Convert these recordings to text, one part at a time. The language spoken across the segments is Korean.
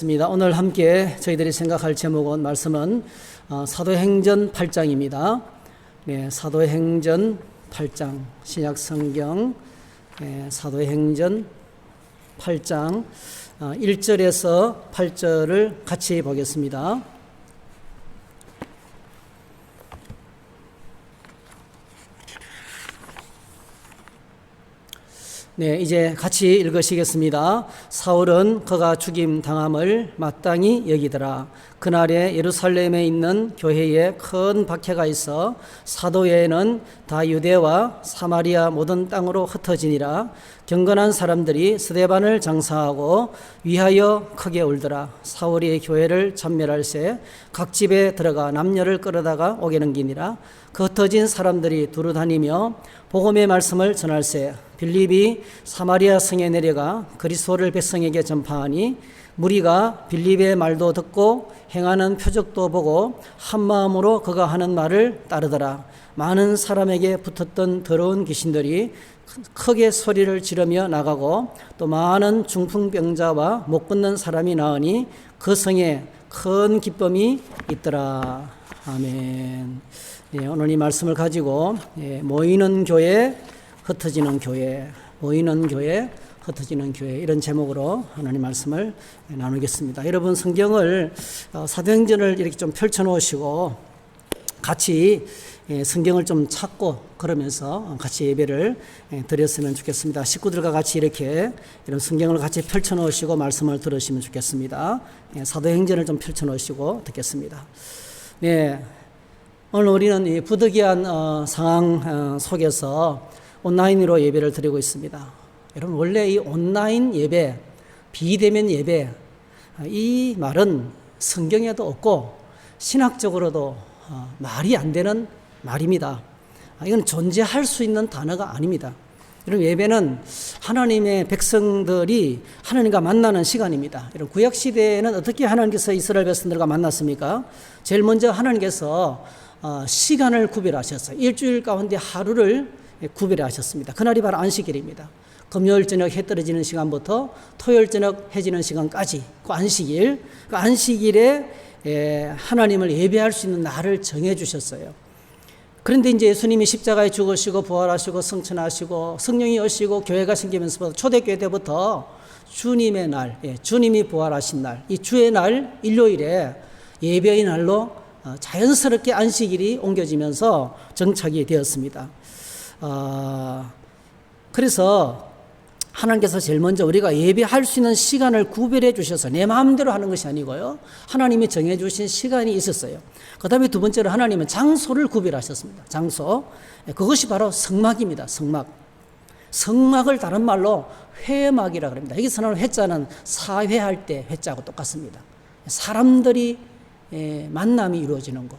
오늘 함께 저희들이 생각할 제목은 말씀은 사도행전 8장입니다. 네, 사도행전 8장 신약 성경 사도행전 8장 1절에서 8절을 같이 보겠습니다. 네, 이제 같이 읽으시겠습니다. 사울은 그가 죽임 당함을 마땅히 여기더라. 그날에 예루살렘에 있는 교회에 큰 박해가 있어 사도회에는 다 유대와 사마리아 모든 땅으로 흩어지니라. 경건한 사람들이 스데반을 장사하고 위하여 크게 울더라. 사울이 교회를 참멸할새 각 집에 들어가 남녀를 끌어다가 오게 넘기니라. 그 흩어진 사람들이 두루 다니며 복음의 말씀을 전할새 빌립이 사마리아 성에 내려가 그리스도를 백성에게 전파하니 무리가 빌립의 말도 듣고 행하는 표적도 보고 한 마음으로 그가 하는 말을 따르더라. 많은 사람에게 붙었던 더러운 귀신들이 크게 소리를 지르며 나가고 또 많은 중풍병자와 못 걷는 사람이 나으니 그 성에 큰 기쁨이 있더라. 아멘. 네, 오늘 이 말씀을 가지고 모이는 교회, 흩어지는 교회, 모이는 교회, 흩어지는 교회, 이런 제목으로 하나님 말씀을 나누겠습니다. 여러분 성경을 사도행전을 이렇게 좀 펼쳐 놓으시고 같이 성경을 좀 찾고 그러면서 같이 예배를 드렸으면 좋겠습니다. 식구들과 같이 이렇게 이런 성경을 같이 펼쳐 놓으시고 말씀을 들으시면 좋겠습니다. 사도행전을 좀 펼쳐 놓으시고 듣겠습니다. 네, 오늘 우리는 이 부득이한 상황 속에서 온라인으로 예배를 드리고 있습니다. 여러분 원래 이 온라인 예배, 비대면 예배, 이 말은 성경에도 없고 신학적으로도 말이 안 되는 말입니다. 이건 존재할 수 있는 단어가 아닙니다. 여러분 예배는 하나님의 백성들이 하나님과 만나는 시간입니다. 여러분 구약 시대에는 어떻게 하나님께서 이스라엘 백성들과 만났습니까? 제일 먼저 하나님께서 시간을 구별하셨어요. 일주일 가운데 하루를 구별하셨습니다. 그날이 바로 안식일입니다. 금요일 저녁 해 떨어지는 시간부터 토요일 저녁 해 지는 시간까지 그 안식일, 그 안식일에 하나님을 예배할 수 있는 날을 정해 주셨어요. 그런데 이제 예수님이 십자가에 죽으시고 부활하시고 승천하시고 성령이 오시고 교회가 생기면서부터 초대교회 때부터 주님의 날, 주님이 부활하신 날, 이 주의 날 일요일에 예배의 날로 자연스럽게 안식일이 옮겨지면서 정착이 되었습니다. 그래서 하나님께서 제일 먼저 우리가 예배할 수 있는 시간을 구별해 주셔서 내 마음대로 하는 것이 아니고요. 하나님이 정해 주신 시간이 있었어요. 그 다음에 두 번째로 하나님은 장소를 구별하셨습니다. 장소. 그것이 바로 성막입니다. 성막. 성막을 다른 말로 회막이라고 합니다. 여기서는 회자는 사회할 때 회자하고 똑같습니다. 사람들이 만남이 이루어지는 곳.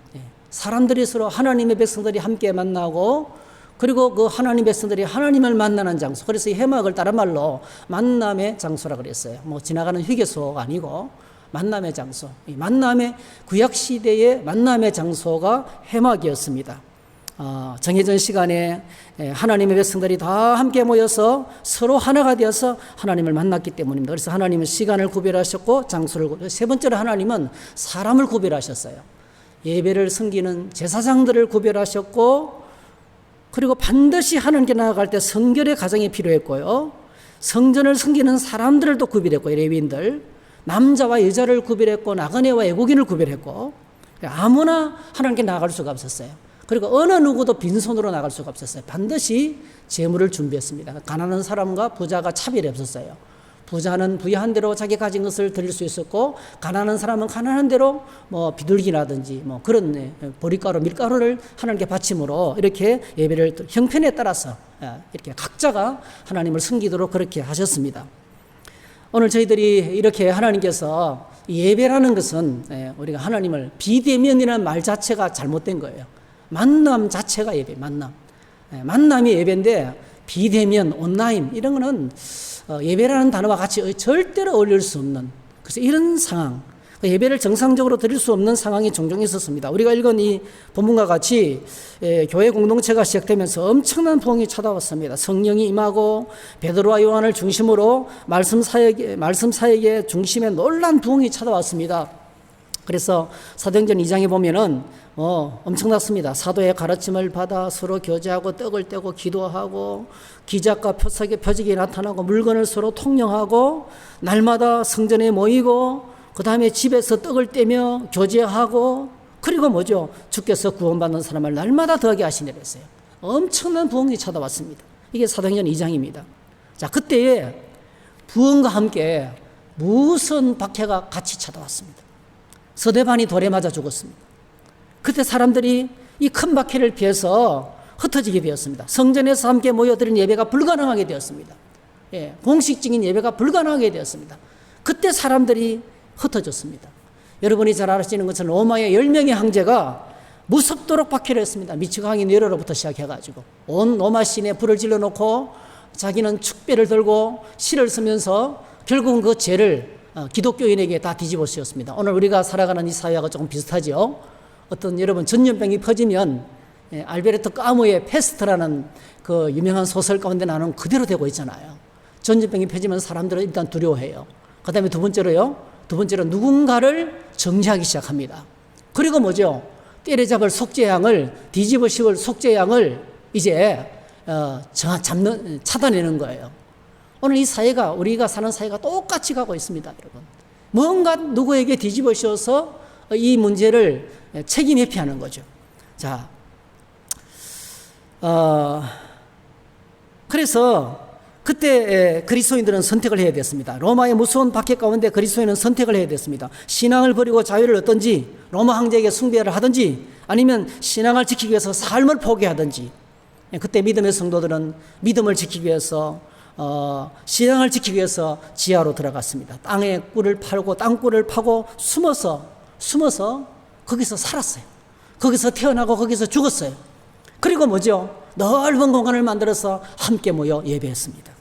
사람들이 서로 하나님의 백성들이 함께 만나고 그리고 그 하나님 백성들이 하나님을 만나는 장소. 그래서 이 회막을 다른 말로 만남의 장소라 그랬어요. 뭐 지나가는 휴게소가 아니고 만남의 장소. 이 만남의 구약 시대의 만남의 장소가 회막이었습니다. 정해진 시간에 하나님의 백성들이 다 함께 모여서 서로 하나가 되어서 하나님을 만났기 때문입니다. 그래서 하나님은 시간을 구별하셨고 장소를 세 번째로 하나님은 사람을 구별하셨어요. 예배를 섬기는 제사장들을 구별하셨고 그리고 반드시 하나님께 나아갈 때 성결의 가정이 필요했고요. 성전을 섬기는 사람들을 또 구별했고 레위인들, 남자와 여자를 구별했고 나그네와 외국인을 구별했고 아무나 하나님께 나아갈 수가 없었어요. 그리고 어느 누구도 빈손으로 나갈 수가 없었어요. 반드시 재물을 준비했습니다. 가난한 사람과 부자가 차별이 없었어요. 부자는 부유한 대로 자기 가진 것을 드릴 수 있었고 가난한 사람은 가난한 대로 뭐 비둘기라든지 뭐 그런 보리가루, 밀가루를 하나님께 바침으로 이렇게 예배를 형편에 따라서 이렇게 각자가 하나님을 섬기도록 그렇게 하셨습니다. 오늘 저희들이 이렇게 하나님께서 예배라는 것은 우리가 하나님을 비대면이라는 말 자체가 잘못된 거예요. 만남 자체가 예배, 만남. 만남이 예배인데 비대면, 온라인 이런 거는 예배라는 단어와 같이 절대로 어울릴 수 없는 그래서 이런 상황. 예배를 정상적으로 드릴 수 없는 상황이 종종 있었습니다. 우리가 읽은 이 본문과 같이 교회 공동체가 시작되면서 엄청난 부흥이 찾아왔습니다. 성령이 임하고 베드로와 요한을 중심으로 말씀 사역의 중심에 놀란 부흥이 찾아왔습니다. 그래서 사도행전 2장에 보면은 엄청났습니다. 사도의 가르침을 받아 서로 교제하고 떡을 떼고 기도하고 기적과 표적이 나타나고 물건을 서로 통용하고 날마다 성전에 모이고 그 다음에 집에서 떡을 떼며 교제하고 그리고 뭐죠? 주께서 구원받는 사람을 날마다 더하게 하시니라 했어요. 엄청난 부흥이 찾아왔습니다. 이게 사도행전 2장입니다. 자, 그때에 부흥과 함께 무슨 박해가 같이 찾아왔습니다. 서대반이 돌에 맞아 죽었습니다. 그때 사람들이 이 큰 박해를 피해서 흩어지게 되었습니다. 성전에서 함께 모여드린 예배가 불가능하게 되었습니다. 공식적인 예배가 불가능하게 되었습니다. 그때 사람들이 흩어졌습니다. 여러분이 잘 아시는 것처럼 로마의 10명의 황제가 무섭도록 박해를 했습니다. 미치광이 네로로부터 시작해가지고 온 로마 시내에 불을 질러놓고 자기는 축배를 들고 실을 쓰면서 결국은 그 죄를 기독교인에게 다 뒤집어 씌웠습니다. 오늘 우리가 살아가는 이 사회하고 조금 비슷하죠. 어떤 여러분 전염병이 퍼지면 알베르토 까무의 페스트라는 그 유명한 소설 가운데 나오는 그대로 되고 있잖아요. 전염병이 퍼지면 사람들은 일단 두려워해요. 그 다음에 두 번째로 누군가를 정죄하기 시작합니다. 그리고 뭐죠? 때려잡을 속죄양을 뒤집어 씌울 속죄양을 이제 찾아내는 거예요. 오늘 이 사회가 우리가 사는 사회가 똑같이 가고 있습니다, 여러분. 뭔가 누구에게 뒤집어 씌워서 이 문제를 책임 회피하는 거죠. 자, 그래서 그때 그리스도인들은 선택을 해야 됐습니다. 로마의 무서운 박해 가운데 그리스도인은 선택을 해야 됐습니다. 신앙을 버리고 자유를 얻든지 로마 황제에게 숭배를 하든지 아니면 신앙을 지키기 위해서 삶을 포기하든지. 그때 믿음의 성도들은 믿음을 지키기 위해서 신앙을 지키기 위해서 지하로 들어갔습니다. 땅에 꿀을 팔고 땅굴을 파고 숨어서 거기서 살았어요. 거기서 태어나고 거기서 죽었어요. 그리고 뭐죠? 넓은 공간을 만들어서 함께 모여 예배했습니다.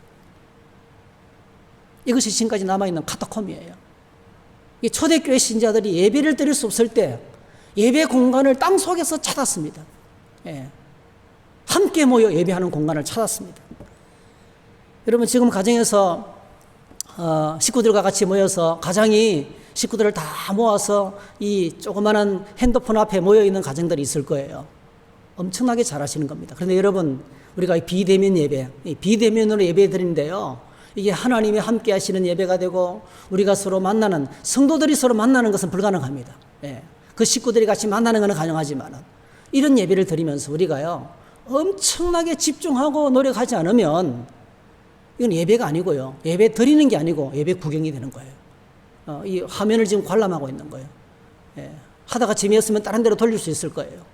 이것이 지금까지 남아있는 카타콤이에요. 이 초대교회 신자들이 예배를 드릴 수 없을 때 예배 공간을 땅 속에서 찾았습니다. 함께 모여 예배하는 공간을 찾았습니다. 여러분 지금 가정에서 식구들과 같이 모여서 가장이 식구들을 다 모아서 이 조그마한 핸드폰 앞에 모여있는 가정들이 있을 거예요. 엄청나게 잘하시는 겁니다. 그런데 여러분 우리가 비대면 예배, 비대면으로 예배 드리는데요. 이게 하나님이 함께 하시는 예배가 되고 우리가 서로 만나는 성도들이 서로 만나는 것은 불가능합니다. 그 식구들이 같이 만나는 것은 가능하지만 이런 예배를 드리면서 우리가요 엄청나게 집중하고 노력하지 않으면 이건 예배가 아니고요. 예배 드리는 게 아니고 예배 구경이 되는 거예요. 이 화면을 지금 관람하고 있는 거예요. 하다가 재미없으면 다른 데로 돌릴 수 있을 거예요.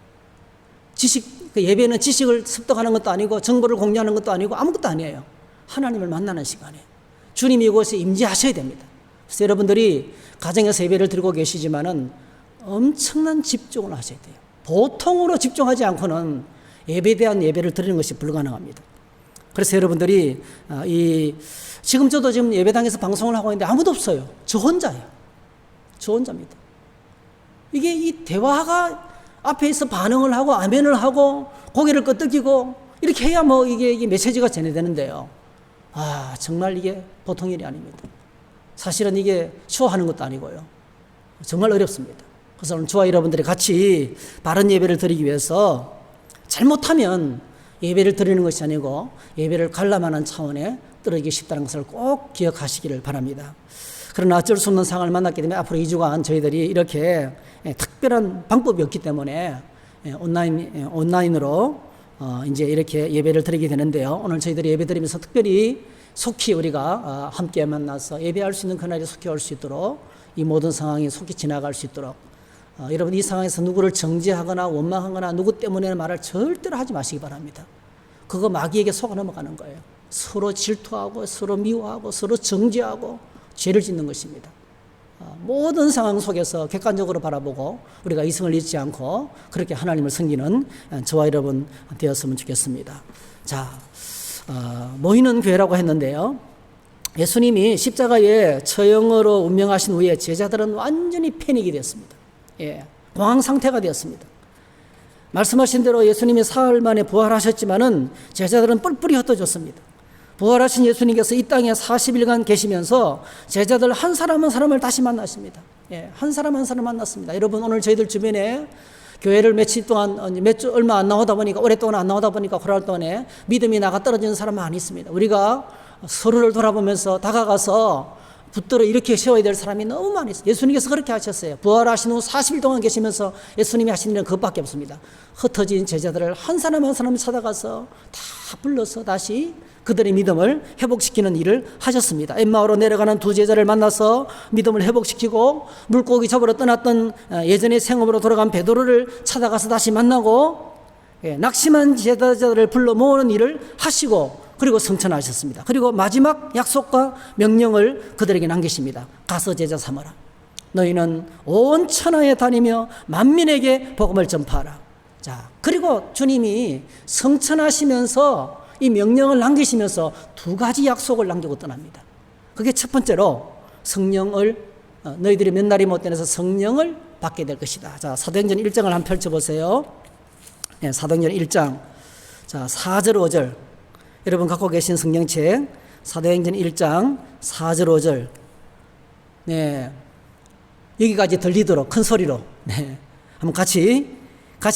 예배는 지식을 습득하는 것도 아니고 정보를 공유하는 것도 아니고 아무것도 아니에요. 하나님을 만나는 시간에 주님이 이곳에 임재하셔야 됩니다. 그래서 여러분들이 가정에서 예배를 드리고 계시지만은 엄청난 집중을 하셔야 돼요. 보통으로 집중하지 않고는 예배에 대한 예배를 드리는 것이 불가능합니다. 그래서 여러분들이 지금 저도 지금 예배당에서 방송을 하고 있는데 아무도 없어요. 저 혼자예요. 저 혼자입니다. 이게 이 대화가 앞에 있어 반응을 하고 아멘을 하고 고개를 끄덕이고 이렇게 해야 뭐 이게 메시지가 전해되는데요. 정말 이게 보통 일이 아닙니다. 사실은 이게 쇼하는 것도 아니고요. 정말 어렵습니다. 그래서 오늘 저와 여러분들이 같이 바른 예배를 드리기 위해서 잘못하면 예배를 드리는 것이 아니고 예배를 관람하는 차원에 떨어지기 쉽다는 것을 꼭 기억하시기를 바랍니다. 그러나 어쩔 수 없는 상황을 만났기 때문에 앞으로 2주간 저희들이 이렇게 특별한 방법이 없기 때문에 온라인으로 이제 이렇게 예배를 드리게 되는데요. 오늘 저희들이 예배 드리면서 특별히 속히 우리가 함께 만나서 예배할 수 있는 그날이 속히 올 수 있도록 이 모든 상황이 속히 지나갈 수 있도록 여러분 이 상황에서 누구를 정죄하거나 원망하거나 누구 때문에 말을 절대로 하지 마시기 바랍니다. 그거 마귀에게 속아 넘어가는 거예요. 서로 질투하고 서로 미워하고 서로 정죄하고 죄를 짓는 것입니다. 모든 상황 속에서 객관적으로 바라보고 우리가 이성을 잃지 않고 그렇게 하나님을 섬기는 저와 여러분 되었으면 좋겠습니다. 자, 모이는 교회라고 했는데요. 예수님이 십자가에 처형으로 운명하신 후에 제자들은 완전히 패닉이 됐습니다. 공황 상태가 되었습니다. 말씀하신 대로 예수님이 사흘 만에 부활하셨지만은 제자들은 뿔뿔이 흩어졌습니다. 부활하신 예수님께서 이 땅에 40일간 계시면서 제자들 한 사람 한 사람을 다시 만나십니다. 한 사람 한 사람 만났습니다. 여러분, 오늘 저희들 주변에 교회를 며칠 동안, 얼마 안 나오다 보니까, 오랫동안 안 나오다 보니까 그럴 동안에 믿음이 나가 떨어지는 사람 많이 있습니다. 우리가 서로를 돌아보면서 다가가서 붙들어 이렇게 세워야 될 사람이 너무 많이 있어요. 예수님께서 그렇게 하셨어요. 부활하신 후 40일 동안 계시면서 예수님이 하신 일은 그것밖에 없습니다. 흩어진 제자들을 한 사람 한 사람 찾아가서 다 불러서 다시 그들의 믿음을 회복시키는 일을 하셨습니다. 엠마오로 내려가는 두 제자를 만나서 믿음을 회복시키고, 물고기 잡으러 떠났던 예전의 생업으로 돌아간 베드로를 찾아가서 다시 만나고, 낙심한 제자들을 불러 모으는 일을 하시고, 그리고 성천하셨습니다. 그리고 마지막 약속과 명령을 그들에게 남기십니다. 가서 제자 삼아라. 너희는 온 천하에 다니며 만민에게 복음을 전파하라. 자, 그리고 주님이 성천하시면서 이 명령을 남기시면서 두 가지 약속을 남기고 떠납니다. 그게 첫 번째로 성령을, 너희들이 몇 날이 못 되어서 성령을 받게 될 것이다. 자, 사도행전 1장을 한번 펼쳐보세요. 사도행전 1장. 자, 4절 5절. 여러분 갖고 계신 성경책 사도행전 1장 4절 5절. 여기까지 들리도록 큰 소리로. 한번 같이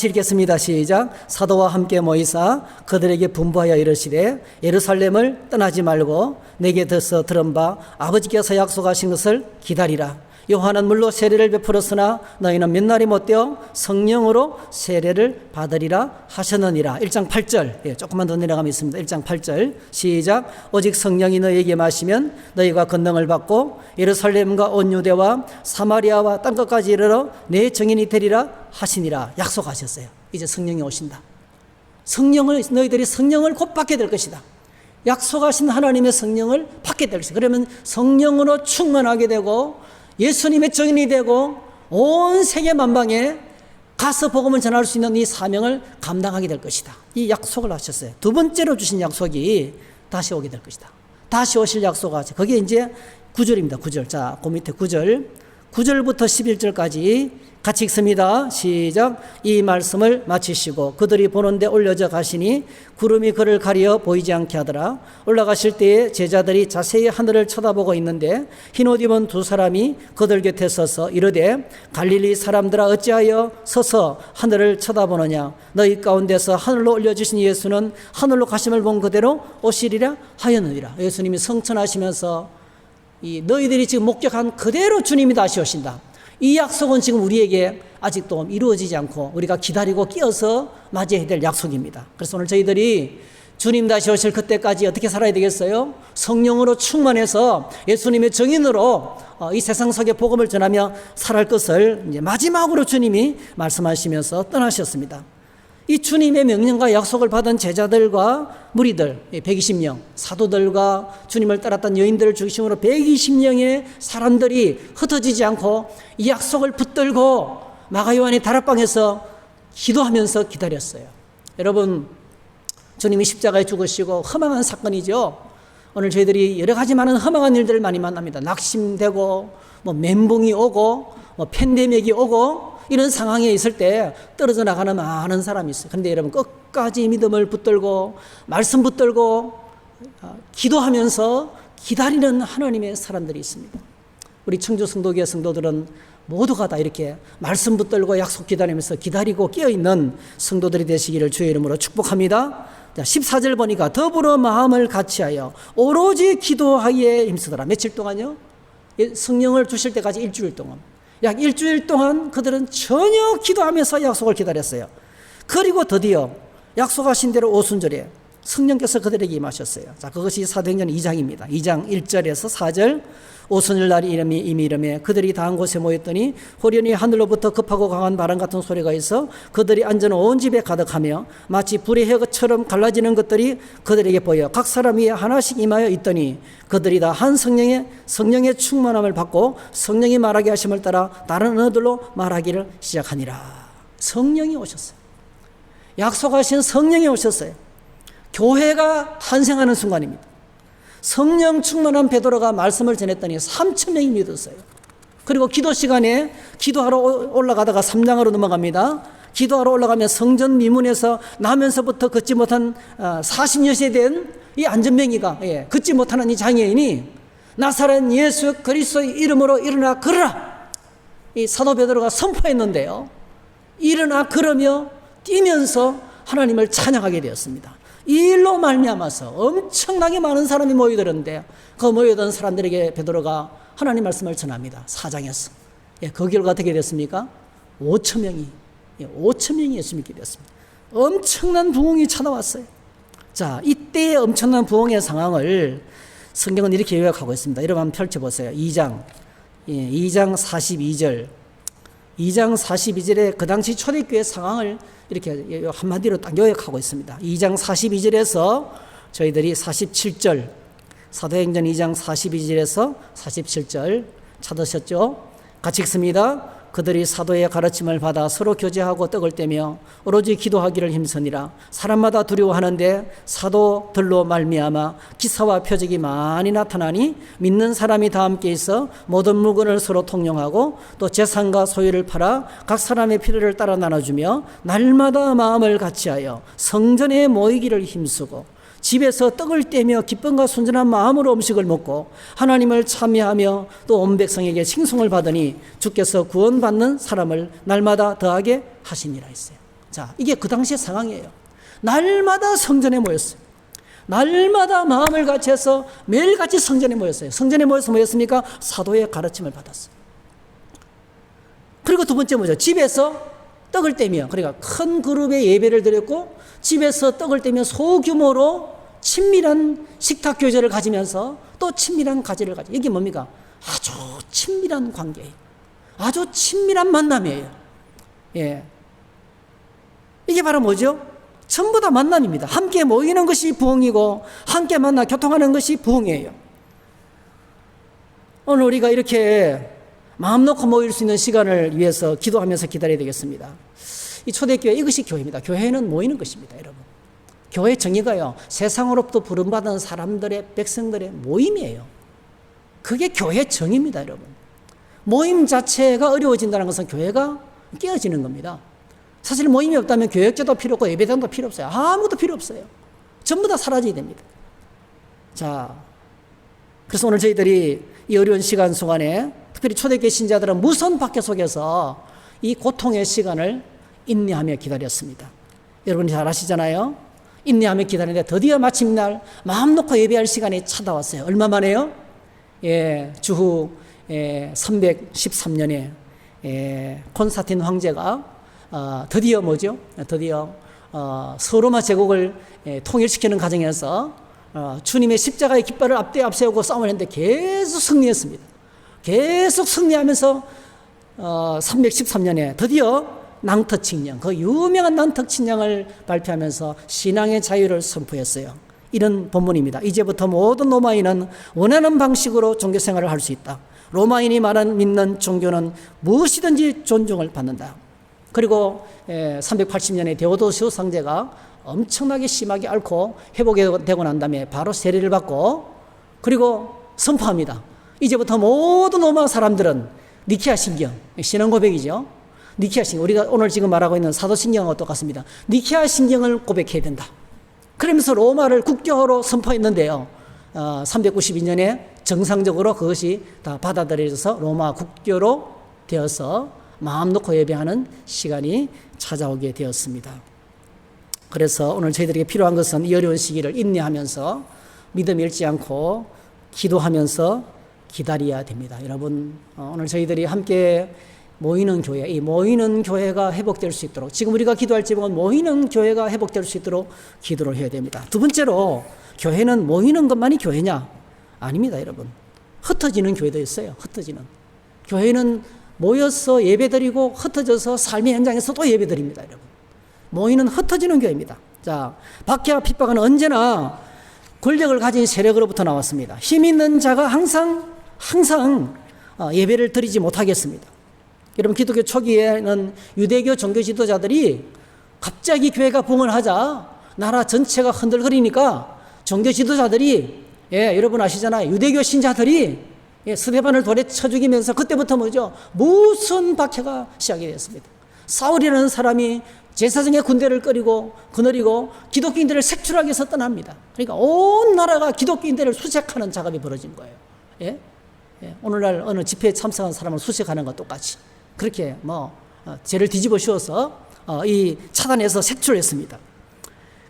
읽겠습니다. 시작. 사도와 함께 모이사 그들에게 분부하여 이르시되 예루살렘을 떠나지 말고 내게 들어서 들은 바 아버지께서 약속하신 것을 기다리라. 요한은 물로 세례를 베풀었으나 너희는 몇 날이 못되어 성령으로 세례를 받으리라 하셨느니라. 1장 8절. 조금만 더 내려가면 있습니다. 1장 8절. 시작. 오직 성령이 너희에게 마시면 너희가 권능을 받고 예루살렘과 온 유대와 사마리아와 땅끝까지 이르러 내 증인이 되리라 하시니라. 약속하셨어요. 이제 성령이 오신다. 너희들이 성령을 곧 받게 될 것이다. 약속하신 하나님의 성령을 받게 될 것이다. 그러면 성령으로 충만하게 되고 예수님의 증인이 되고 온 세계 만방에 가서 복음을 전할 수 있는 이 사명을 감당하게 될 것이다. 이 약속을 하셨어요. 두 번째로 주신 약속이 다시 오게 될 것이다. 다시 오실 약속하죠. 그게 이제 9절입니다. 9절. 자, 그 밑에 9절. 9절부터 11절까지 같이 읽습니다. 시작. 이 말씀을 마치시고 그들이 보는데 올려져 가시니 구름이 그를 가리어 보이지 않게 하더라. 올라가실 때에 제자들이 자세히 하늘을 쳐다보고 있는데 흰옷 입은 두 사람이 그들 곁에 서서 이르되 갈릴리 사람들아 어찌하여 서서 하늘을 쳐다보느냐. 너희 가운데서 하늘로 올려주신 예수는 하늘로 가심을 본 그대로 오시리라 하였느니라. 예수님이 성천하시면서 너희들이 지금 목격한 그대로 주님이 다시 오신다. 이 약속은 지금 우리에게 아직도 이루어지지 않고 우리가 기다리고 끼어서 맞이해야 될 약속입니다. 그래서 오늘 저희들이 주님 다시 오실 그때까지 어떻게 살아야 되겠어요? 성령으로 충만해서 예수님의 증인으로 이 세상 속에 복음을 전하며 살아갈 것을 이제 마지막으로 주님이 말씀하시면서 떠나셨습니다. 이 주님의 명령과 약속을 받은 제자들과 무리들 120명, 사도들과 주님을 따랐던 여인들을 중심으로 120명의 사람들이 흩어지지 않고 이 약속을 붙들고 마가요한의 다락방에서 기도하면서 기다렸어요. 여러분, 주님이 십자가에 죽으시고 허망한 사건이죠. 오늘 저희들이 여러 가지 많은 허망한 일들을 많이 만납니다. 낙심되고 멘붕이 오고 팬데믹이 오고 이런 상황에 있을 때 떨어져 나가는 많은 사람이 있어요. 그런데 여러분 끝까지 믿음을 붙들고 말씀 붙들고 기도하면서 기다리는 하나님의 사람들이 있습니다. 우리 청주 성도교회 성도들은 모두가 다 이렇게 말씀 붙들고 약속 기다리면서 기다리고 깨어있는 성도들이 되시기를 주의 이름으로 축복합니다. 14절 보니까 더불어 마음을 같이하여 오로지 기도하기에 힘쓰더라. 며칠 동안요? 성령을 주실 때까지 일주일 동안. 약 일주일 동안 그들은 전혀 기도하면서 약속을 기다렸어요. 그리고 드디어 약속하신 대로 오순절에 성령께서 그들에게 임하셨어요. 자, 그것이 사도행전 2장입니다. 2장 1절에서 4절. 오순절 날이 이미 이름에 그들이 다 한 곳에 모였더니 호련히 하늘로부터 급하고 강한 바람 같은 소리가 있어 그들이 앉은 온 집에 가득하며 마치 불의 혀처럼 갈라지는 것들이 그들에게 보여 각 사람 위에 하나씩 임하여 있더니 그들이 다 한 성령의 충만함을 받고 성령이 말하게 하심을 따라 다른 언어들로 말하기를 시작하니라. 성령이 오셨어요. 약속하신 성령이 오셨어요. 교회가 탄생하는 순간입니다. 성령 충만한 베드로가 말씀을 전했더니 3천 명이 믿었어요. 그리고 기도 시간에 기도하러 올라가다가 3장으로 넘어갑니다. 기도하러 올라가면 성전 미문에서 나면서부터 걷지 못한 40여세 된 이 안전뱅이가 걷지 못하는 이 장애인이 나사렛 예수 그리스도의 이름으로 일어나 걸으라, 이 사도 베드로가 선포했는데요, 일어나 걸으며 뛰면서 하나님을 찬양하게 되었습니다. 이 일로 말미암아서 엄청나게 많은 사람이 모여들었는데 그 모여든 사람들에게 베드로가 하나님 말씀을 전합니다. 4장에서. 그 결과 어떻게 됐습니까? 5천 명이 예수 믿게 되었습니다. 엄청난 부흥이 찾아왔어요. 자, 이때의 엄청난 부흥의 상황을 성경은 이렇게 요약하고 있습니다. 여러분 한번 펼쳐보세요. 2장 42절. 2장 42절에 그 당시 초대교회 상황을 이렇게 한마디로 딱 요약하고 있습니다. 2장 42절에서 저희들이 47절, 사도행전 2장 42절에서 47절 찾으셨죠? 같이 읽습니다. 그들이 사도의 가르침을 받아 서로 교제하고 떡을 떼며 오로지 기도하기를 힘쓰니라. 사람마다 두려워하는데 사도들로 말미암아 기사와 표적이 많이 나타나니 믿는 사람이 다 함께 있어 모든 물건을 서로 통용하고 또 재산과 소유를 팔아 각 사람의 필요를 따라 나눠주며 날마다 마음을 같이하여 성전에 모이기를 힘쓰고 집에서 떡을 떼며 기쁨과 순전한 마음으로 음식을 먹고 하나님을 참여하며 또 온 백성에게 칭송을 받으니 주께서 구원받는 사람을 날마다 더하게 하시니라 했어요. 자, 이게 그 당시의 상황이에요. 날마다 성전에 모였어요. 날마다 마음을 같이 해서 매일같이 성전에 모였어요. 성전에 모여서 모였습니까? 사도의 가르침을 받았어요. 그리고 두 번째 뭐죠? 집에서 떡을 떼며, 그러니까 큰 그룹의 예배를 드렸고 집에서 떡을 떼며 소규모로 친밀한 식탁 교제를 가지면서 또 친밀한 가지를 가지고, 이게 뭡니까? 아주 친밀한 관계예요. 아주 친밀한 만남이에요. 예. 이게 바로 뭐죠? 전부 다 만남입니다. 함께 모이는 것이 부흥이고 함께 만나 교통하는 것이 부흥이에요. 오늘 우리가 이렇게 마음 놓고 모일 수 있는 시간을 위해서 기도하면서 기다려야 되겠습니다. 이 초대교회, 이것이 교회입니다. 교회는 모이는 것입니다, 여러분. 교회 정의가요, 세상으로부터 부름받은 사람들의, 백성들의 모임이에요. 그게 교회 정의입니다, 여러분. 모임 자체가 어려워진다는 것은 교회가 깨어지는 겁니다. 사실 모임이 없다면 교역제도 필요 없고 예배당도 필요 없어요. 아무것도 필요 없어요. 전부 다 사라져야 됩니다. 자, 그래서 오늘 저희들이 이 어려운 시간 동안에 특별히 초대교회 신자들은 무선 박해 속에서 이 고통의 시간을 인내하며 기다렸습니다. 여러분 잘 아시잖아요. 인내하며 기다리는데 드디어 마침날 마음 놓고 예배할 시간이 찾아왔어요. 얼마 만에요? 주후 313년에 콘스탄틴 황제가 드디어 뭐죠? 드디어 서로마 제국을 통일시키는 과정에서 주님의 십자가의 깃발을 앞세우고 싸움을 했는데 계속 승리했습니다. 계속 승리하면서 313년에 드디어 낭터칙령, 그 유명한 낭터칙령을 발표하면서 신앙의 자유를 선포했어요. 이런 본문입니다. 이제부터 모든 로마인은 원하는 방식으로 종교생활을 할 수 있다. 로마인이 믿는 종교는 무엇이든지 존중을 받는다. 그리고 380년에 데오도시우스 황제가 엄청나게 심하게 앓고 회복되고 난 다음에 바로 세례를 받고 그리고 선포합니다. 이제부터 모든 로마 사람들은 니케아 신경, 신앙 고백이죠. 니케아 신경, 우리가 오늘 지금 말하고 있는 사도신경하고 똑같습니다. 니케아 신경을 고백해야 된다. 그러면서 로마를 국교로 선포했는데요. 392년에 정상적으로 그것이 다 받아들여져서 로마 국교로 되어서 마음 놓고 예배하는 시간이 찾아오게 되었습니다. 그래서 오늘 저희들에게 필요한 것은 이 어려운 시기를 인내하면서 믿음 잃지 않고 기도하면서 기다려야 됩니다. 여러분, 오늘 저희들이 함께 모이는 교회, 이 모이는 교회가 회복될 수 있도록, 지금 우리가 기도할 제목은 모이는 교회가 회복될 수 있도록 기도를 해야 됩니다. 두 번째로, 교회는 모이는 것만이 교회냐? 아닙니다, 여러분. 흩어지는 교회도 있어요. 흩어지는. 교회는 모여서 예배드리고 흩어져서 삶의 현장에서 또 예배드립니다, 여러분. 모이는 흩어지는 교회입니다. 자, 박해와 핍박은 언제나 권력을 가진 세력으로부터 나왔습니다. 힘 있는 자가 항상 예배를 드리지 못하겠습니다. 여러분, 기독교 초기에는 유대교 종교 지도자들이 갑자기 교회가 부흥을 하자 나라 전체가 흔들거리니까 종교 지도자들이 예, 여러분 아시잖아요. 유대교 신자들이 스데반을 돌에 쳐 죽이면서 그때부터 뭐죠? 무슨 박해가 시작이 됐습니다. 사울이라는 사람이 제사장의 군대를 거느리고 기독교인들을 색출하기 위해서 떠납니다. 그러니까 온 나라가 기독교인들을 수색하는 작업이 벌어진 거예요. 예? 오늘날 어느 집회에 참석한 사람을 수색하는 것 똑같이 그렇게 죄를 뒤집어 씌워서 이 차단해서 색출했습니다.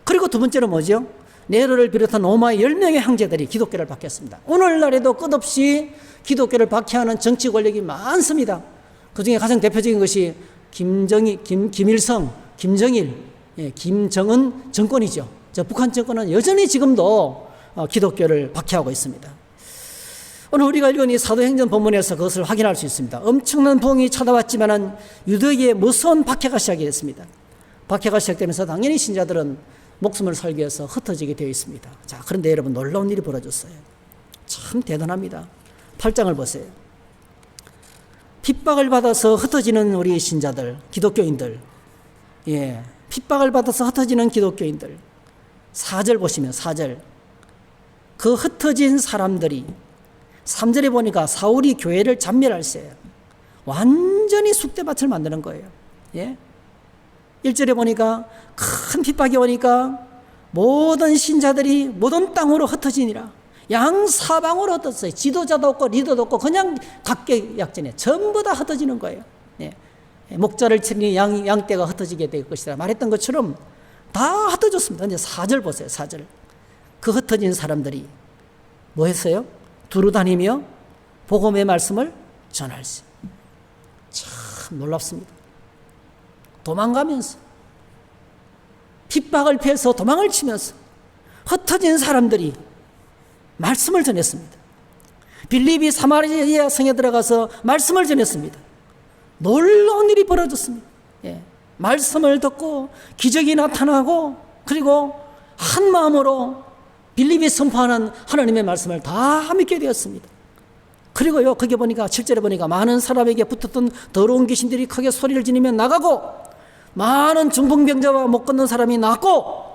그리고 두 번째는 뭐죠? 네로를 비롯한 로마의 10명의 형제들이 기독교를 박해했습니다. 오늘날에도 끝없이 기독교를 박해하는 정치 권력이 많습니다. 그 중에 가장 대표적인 것이 김일성, 김정일, 김정은 정권이죠. 북한 정권은 여전히 지금도 기독교를 박해하고 있습니다. 오늘 우리가 읽은 이 사도행전 본문에서 그것을 확인할 수 있습니다. 엄청난 부흥이 찾아왔지만은 유대교의 무서운 박해가 시작이 됐습니다. 박해가 시작되면서 당연히 신자들은 목숨을 살기 위해서 흩어지게 되어 있습니다. 자, 그런데 여러분 놀라운 일이 벌어졌어요. 참 대단합니다. 8장을 보세요. 핍박을 받아서 흩어지는 우리 신자들, 기독교인들, 핍박을 받아서 흩어지는 기독교인들. 4절 보시면 4절. 그 흩어진 사람들이 3절에 보니까 사울이 교회를 잔멸할세요. 완전히 쑥대밭을 만드는 거예요. 1절에 보니까 큰 핍박이 오니까 모든 신자들이 모든 땅으로 흩어지니라. 양사방으로 흩어졌어요. 지도자도 없고 리더도 없고 그냥 각계약전에 전부 다 흩어지는 거예요. 목자를 치니 양떼가 흩어지게 될 것이라 말했던 것처럼 다 흩어졌습니다. 이제 4절 보세요. 4절. 그 흩어진 사람들이 뭐 했어요? 두루다니며 복음의 말씀을 전할세. 참 놀랍습니다. 도망가면서 핍박을 피해서 도망을 치면서 흩어진 사람들이 말씀을 전했습니다. 빌립이 사마리아 성에 들어가서 말씀을 전했습니다. 놀라운 일이 벌어졌습니다. 말씀을 듣고 기적이 나타나고 그리고 한 마음으로 빌립이 선포하는 하나님의 말씀을 다 믿게 되었습니다. 그리고요, 거기 보니까 7절에 보니까 많은 사람에게 붙었던 더러운 귀신들이 크게 소리를 지르며 나가고 많은 중풍병자와 못 걷는 사람이 나았고,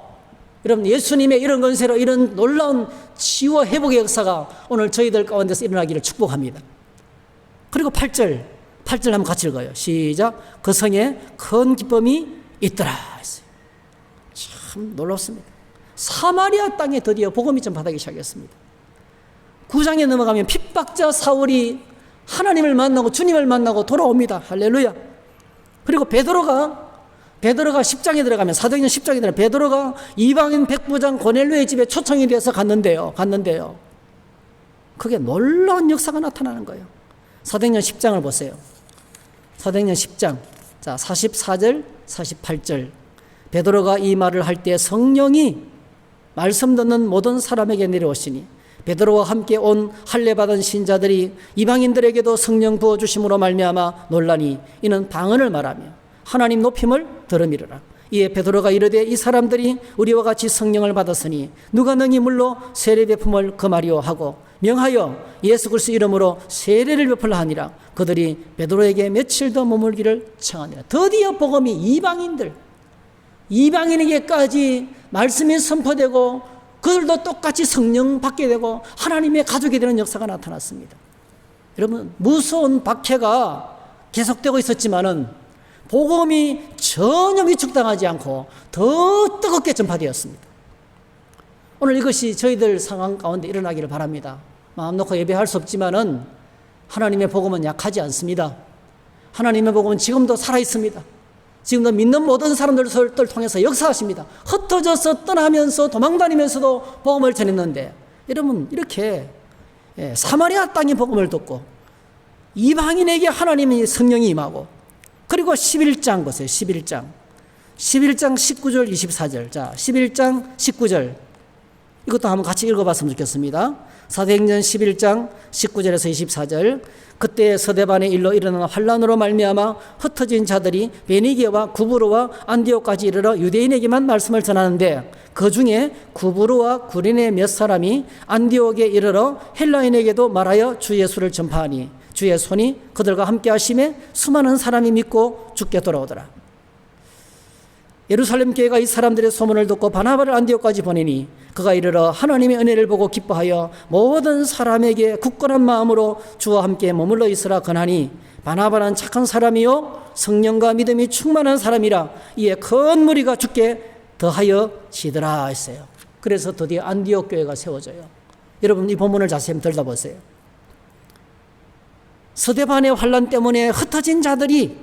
여러분 예수님의 이런 건세로 이런 놀라운 치유와 회복의 역사가 오늘 저희들 가운데서 일어나기를 축복합니다. 그리고 8절 한번 같이 읽어요. 시작. 그 성에 큰 기쁨이 있더라 했어요. 참 놀랍습니다. 사마리아 땅에 드디어 복음이 전파되기 시작했습니다. 9장에 넘어가면 핍박자 사울이 하나님을 만나고 주님을 만나고 돌아옵니다. 할렐루야. 그리고 베드로가 10장에 들어가면, 사도행전 10장에 들어가면 베드로가 이방인 백부장 고넬료의 집에 초청이 돼서 갔는데요. 그게 놀라운 역사가 나타나는 거예요. 사도행전 10장을 보세요. 사도행전 10장. 자, 44절, 48절. 베드로가 이 말을 할 때 성령이 말씀 듣는 모든 사람에게 내려오시니 베드로와 함께 온 할례 받은 신자들이 이방인들에게도 성령 부어 주심으로 말미암아 놀라니 이는 방언을 말하며 하나님 높임을 들음이르라. 이에 베드로가 이르되 이 사람들이 우리와 같이 성령을 받았으니 누가 능히 물로 세례 베품을 금하리오 하고 명하여 예수 그리스도 이름으로 세례를 베풀라 하니라. 그들이 베드로에게 며칠 더 머물기를 청하니라. 드디어 복음이 이방인에게까지 말씀이 선포되고 그들도 똑같이 성령 받게 되고 하나님의 가족이 되는 역사가 나타났습니다. 여러분, 무서운 박해가 계속되고 있었지만은 복음이 전혀 위축당하지 않고 더 뜨겁게 전파되었습니다. 오늘 이것이 저희들 상황 가운데 일어나기를 바랍니다. 마음 놓고 예배할 수 없지만은 하나님의 복음은 약하지 않습니다. 하나님의 복음은 지금도 살아있습니다. 지금도 믿는 모든 사람들을 통해서 역사하십니다. 흩어져서 떠나면서 도망다니면서도 복음을 전했는데, 여러분 이렇게 사마리아 땅의 복음을 듣고 이방인에게 하나님의 성령이 임하고, 그리고 11장 보세요. 11장 19절 24절. 자, 11장 19절 이것도 한번 같이 읽어봤으면 좋겠습니다. 사도행전 11장 19절에서 24절. 그때 서대반의 일로 일어나는 환란으로 말미암아 흩어진 자들이 베니게와 구브로와 안디옥까지 이르러 유대인에게만 말씀을 전하는데, 그 중에 구브로와 구린의 몇 사람이 안디옥에 이르러 헬라인에게도 말하여 주 예수를 전파하니 주의 손이 그들과 함께 하심에 수많은 사람이 믿고 주께 돌아오더라. 예루살렘 교회가 이 사람들의 소문을 듣고 바나바를 안디옥까지 보내니 그가 이르러 하나님의 은혜를 보고 기뻐하여 모든 사람에게 굳건한 마음으로 주와 함께 머물러 있으라 권하니 바나바는 착한 사람이요 성령과 믿음이 충만한 사람이라 이에 큰 무리가 죽게 더하여 지더라 했어요. 그래서 드디어 안디옥 교회가 세워져요. 여러분 이 본문을 자세히 한번 들여다보세요. 스데반의 환란 때문에 흩어진 자들이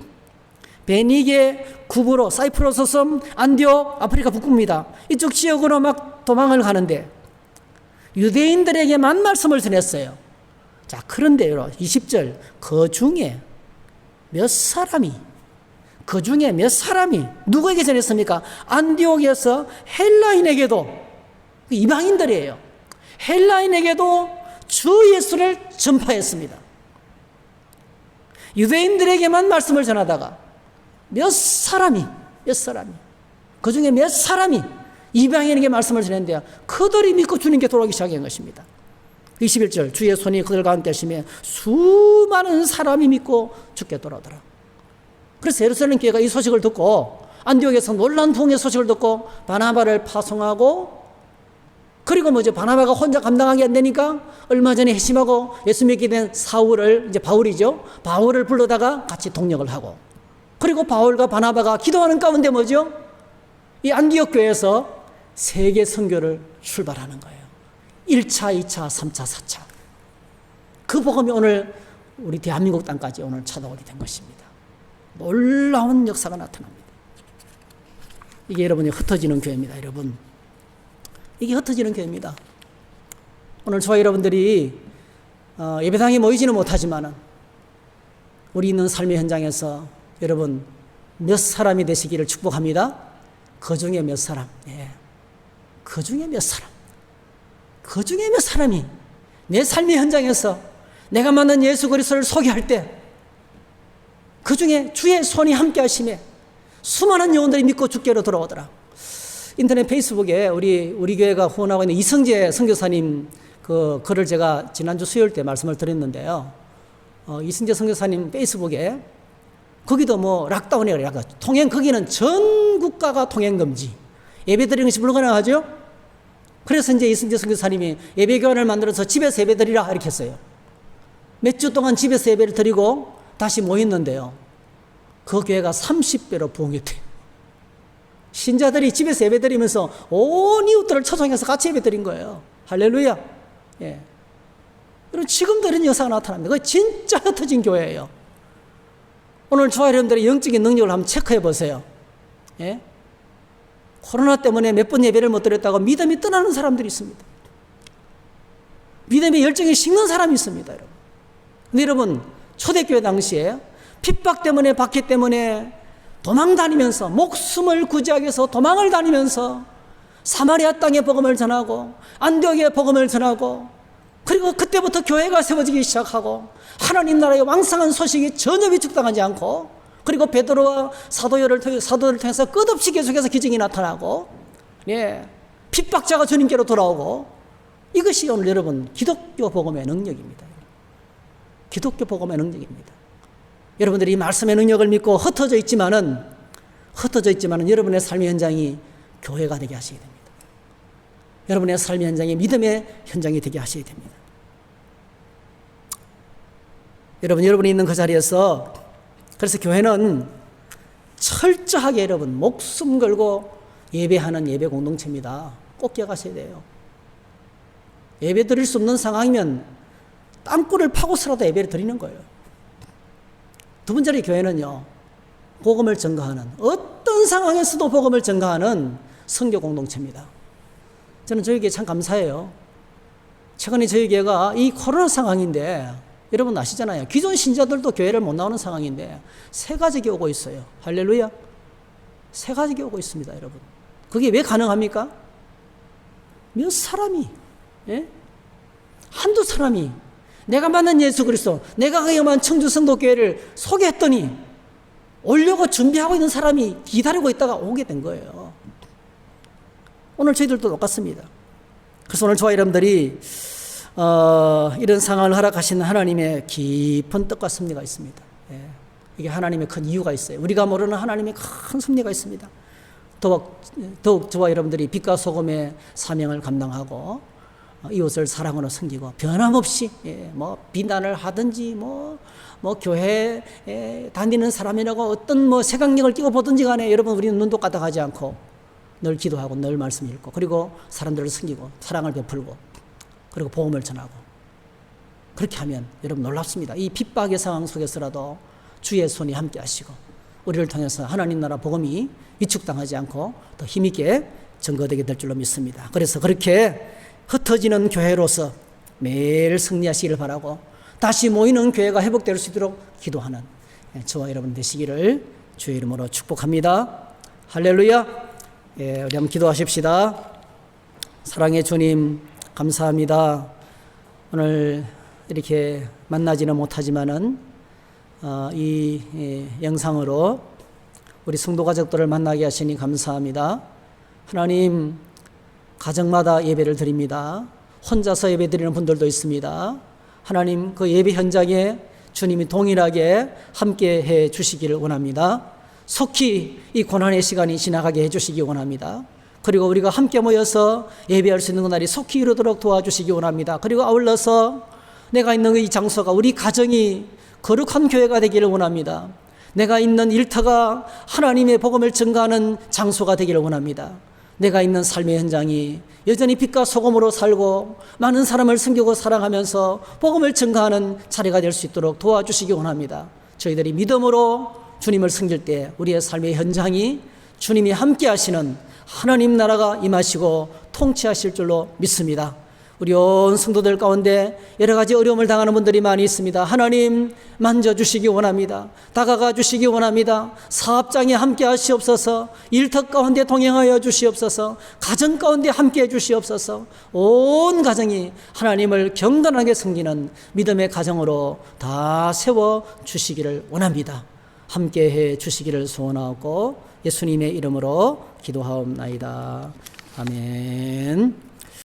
베니게 구브로 사이프러스 섬 안디옥 아프리카 북부입니다. 이쪽 지역으로 막 도망을 가는데 유대인들에게만 말씀을 전했어요. 자, 그런데요 20절 그 중에 몇 사람이 누구에게 전했습니까? 안디옥에서 헬라인에게도, 이방인들이에요. 헬라인에게도 주 예수를 전파했습니다. 유대인들에게만 말씀을 전하다가 몇 사람이 그 중에 몇 사람이 이방인에게 말씀을 전했는데요, 그들이 믿고 주님께 돌아오기 시작한 것입니다. 21절 주의 손이 그들과 함께 하시며 수많은 사람이 믿고 주께 돌아오더라. 그래서 예루살렘 교회가 이 소식을 듣고 안디옥에서 놀라운 부흥의 소식을 듣고 바나바를 파송하고, 그리고 바나바가 혼자 감당하기 안 되니까 얼마 전에 회심하고 예수 믿게 된 사울을, 이제 바울을 불러다가 같이 동력을 하고, 그리고 바울과 바나바가 기도하는 가운데 이 안디옥 교회에서 세계 선교를 출발하는 거예요. 1차, 2차, 3차, 4차. 그 복음이 오늘 우리 대한민국 땅까지 오늘 찾아오게 된 것입니다. 놀라운 역사가 나타납니다. 이게 여러분이 흩어지는 교회입니다. 여러분, 이게 흩어지는 교회입니다. 오늘 저와 여러분들이 예배당에 모이지는 못하지만 우리 있는 삶의 현장에서 여러분 몇 사람이 되시기를 축복합니다. 그 중에 몇 사람, 그 중에 몇 사람이 내 삶의 현장에서 내가 만난 예수 그리스도를 소개할 때 그 중에 주의 손이 함께 하심에 수많은 영혼들이 믿고 주께로 돌아오더라. 인터넷 페이스북에 우리 교회가 후원하고 있는 이성재 선교사님 그 글을 제가 지난주 수요일 때 말씀을 드렸는데요. 이성재 선교사님 페이스북에 거기도 락다운이에요. 거기는 전 국가가 통행 금지. 예배 드리는 것이 불가능하죠? 그래서 이제 이승재 선교사님이 예배교환을 만들어서 집에서 예배 드리라 이렇게 했어요. 몇 주 동안 집에서 예배를 드리고 다시 모였는데요, 그 교회가 30배로 부흥했대요. 신자들이 집에서 예배 드리면서 온 이웃들을 초청해서 같이 예배 드린 거예요. 할렐루야. 여러분, 지금도 이런 역사가 나타납니다. 그거 진짜 흩어진 교회예요. 오늘 저와 여러분들의 영적인 능력을 한번 체크해 보세요. 코로나 때문에 몇 번 예배를 못 드렸다고 믿음이 떠나는 사람들이 있습니다. 믿음의 열정이 식는 사람이 있습니다, 여러분. 근데 여러분, 초대교회 당시에 핍박 때문에, 박해 때문에 도망 다니면서, 목숨을 구제하기 위해서 도망을 다니면서 사마리아 땅에 복음을 전하고 안디옥에 복음을 전하고, 그리고 그때부터 교회가 세워지기 시작하고 하나님 나라의 왕성한 소식이 전혀 위축당하지 않고, 그리고 베드로와 사도들을 통해서 끝없이 계속해서 기적이 나타나고, 핍박자가 주님께로 돌아오고, 이것이 오늘 여러분 기독교 복음의 능력입니다. 기독교 복음의 능력입니다. 여러분들이 이 말씀의 능력을 믿고 흩어져 있지만은 여러분의 삶의 현장이 교회가 되게 하셔야 됩니다. 여러분의 삶의 현장이 믿음의 현장이 되게 하셔야 됩니다. 여러분이 있는 그 자리에서, 그래서 교회는 철저하게 여러분 목숨 걸고 예배하는 예배 공동체입니다. 꼭 기억하셔야 돼요. 예배 드릴 수 없는 상황이면 땅굴을 파고서라도 예배를 드리는 거예요. 두 번째로 교회는요, 복음을 전가하는, 어떤 상황에서도 복음을 전가하는 선교 공동체입니다. 저는 저희 교회 참 감사해요. 최근에 저희 교회가 이 코로나 상황인데, 여러분 아시잖아요. 기존 신자들도 교회를 못 나오는 상황인데 새 가족이 오고 있어요. 할렐루야. 새 가족이 오고 있습니다, 여러분. 그게 왜 가능합니까? 몇 사람이, 한두 사람이 내가 만난 예수 그리스도, 내가 경험한 청주 성도교회를 소개했더니 오려고 준비하고 있는 사람이 기다리고 있다가 오게 된 거예요. 오늘 저희들도 똑같습니다. 그래서 오늘 저와 여러분들이 이런 상황을 허락하시는 하나님의 깊은 뜻과 섭리가 있습니다. 이게 하나님의 큰 이유가 있어요. 우리가 모르는 하나님의 큰 섭리가 있습니다. 더욱 저와 여러분들이 빛과 소금의 사명을 감당하고 이웃을 사랑으로 섬기고 변함없이 뭐 비난을 하든지 뭐 교회에 다니는 사람이라고 어떤 뭐 색안경을 끼고 보든지 간에 여러분 우리는 눈도 까딱하지 않고 늘 기도하고 늘 말씀 읽고 그리고 사람들을 섬기고 사랑을 베풀고 그리고 복음을 전하고 그렇게 하면 여러분 놀랍습니다. 이 핍박의 상황 속에서라도 주의 손이 함께 하시고 우리를 통해서 하나님 나라 복음이 위축당하지 않고 더 힘있게 증거되게 될 줄로 믿습니다. 그래서 그렇게 흩어지는 교회로서 매일 승리하시기를 바라고 다시 모이는 교회가 회복될 수 있도록 기도하는 저와 여러분 되시기를 주의 이름으로 축복합니다. 할렐루야. 우리 한번 기도하십시다. 사랑의 주님 감사합니다. 오늘 이렇게 만나지는 못하지만은 이 영상으로 우리 성도 가족들을 만나게 하시니 감사합니다. 하나님 가정마다 예배를 드립니다. 혼자서 예배 드리는 분들도 있습니다. 하나님 그 예배 현장에 주님이 동일하게 함께 해 주시기를 원합니다. 속히 이 고난의 시간이 지나가게 해 주시기 원합니다. 그리고 우리가 함께 모여서 예배할 수 있는 그날이 속히 이루도록 도와주시기 원합니다. 그리고 아울러서 내가 있는 이 장소가 우리 가정이 거룩한 교회가 되기를 원합니다. 내가 있는 일터가 하나님의 복음을 증거하는 장소가 되기를 원합니다. 내가 있는 삶의 현장이 여전히 빛과 소금으로 살고 많은 사람을 섬기고 사랑하면서 복음을 증거하는 자리가 될 수 있도록 도와주시기 원합니다. 저희들이 믿음으로 주님을 섬길 때 우리의 삶의 현장이 주님이 함께 하시는 하나님 나라가 임하시고 통치하실 줄로 믿습니다. 우리 온 성도들 가운데 여러 가지 어려움을 당하는 분들이 많이 있습니다. 하나님 만져주시기 원합니다. 다가가 주시기 원합니다. 사업장에 함께 하시옵소서. 일터 가운데 동행하여 주시옵소서. 가정 가운데 함께 해 주시옵소서. 온 가정이 하나님을 경건하게 섬기는 믿음의 가정으로 다 세워 주시기를 원합니다. 함께 해 주시기를 소원하고 예수님의 이름으로 기도하옵나이다. 아멘.